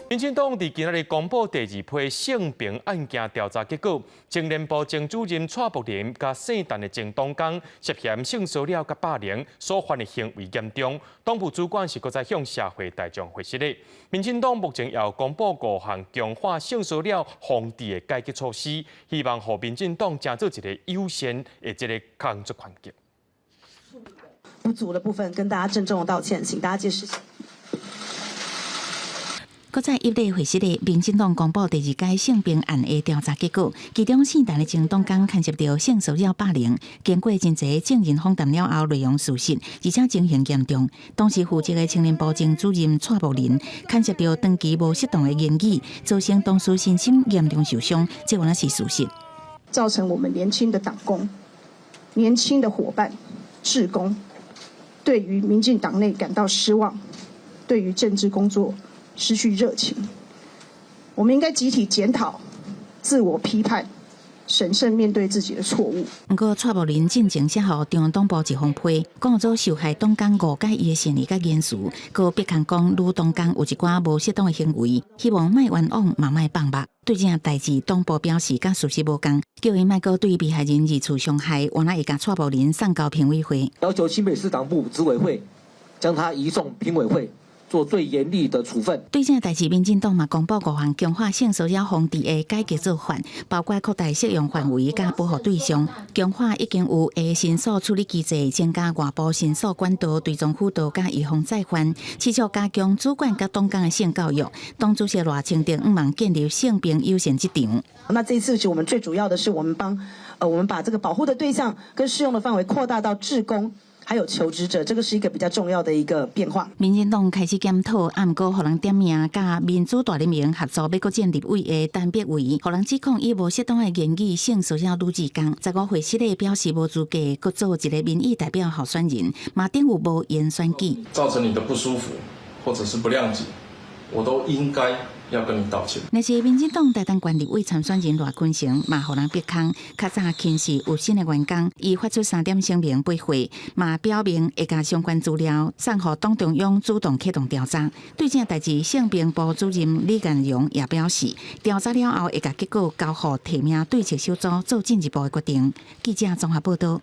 民进党伫今日公布第二批性平案件调查结果，青年部前主任蔡柏林甲姓陈的前党工涉嫌性骚扰甲霸凌，所犯的行为严重，党部主管是搁再向社会大众回释的。民进党目前要公布5项强化性骚扰防治的改革措施，希望让民进党成做一个优先的这个工作环境。不足的部分，跟大家郑重的道歉，请大家见识。 搁在一例会室里，民进党公布第2届性平案的调查结果，其中姓陈的前党工牵涉到性骚扰霸凌，经过真侪证人访谈了后，内容属实，而且情形严重。当时负责的青年部前主任蔡柏林牵涉到长期无适当的言语，造成当事身心严重受伤，这完全是事实。造成我们年轻的党工、年轻的伙伴、志工，对于民进党内感到失望，对于政治工作 失去热情，我们应该集体检讨、自我批判，审慎面对自己的错误。不过，蔡柏林进前写予中央党部一封批，讲做受害党工误解伊的善意甲言辞，佮别看讲女党工有一寡无适当的行为，希望卖冤枉嘛卖放目。对这件代志，党部表示甲事实无同，叫伊卖佮对被害人二次伤害，原来会甲蔡柏林送交评委会，要求新北市党部执委会将他移送评委会 做最严厉的处分。对这个代志，民进党嘛公布5项强化性骚扰防治的改革做法，包括扩大适用范围甲保护对象，强化已经有的申诉处理机制，增加外部申诉管道，对踪辅导甲预防再犯，持续加强主管甲党工的性教育。党主席赖清德希望建立性平优先职场。那这一次，其实我们最主要的是，我们把这个保护的对象跟适用的范围扩大到志工 还有求职者，这个是一个比较重要的一个变化。民进党开始检讨，啊，毋过互人点名，甲民主大联盟合作要搁建立委的单别委，互人指控伊无适当的言语性骚扰女职工。15会室内表示无资格，搁做一个民意代表候选人，马顶有无言选举，造成你的不舒服或者是不谅解，我都应该 要跟你道歉。那是民进党台东县立委参选人赖坤成，嘛互人逼空。较早轻视有新的员工，伊发出3点声明背会，嘛表明会将相关资料送予党中央主动启动调查。对这代志，性平部主任李彦荣也表示，调查了后会将结果交予提名对策小组做进一步的决定。记者综合报道。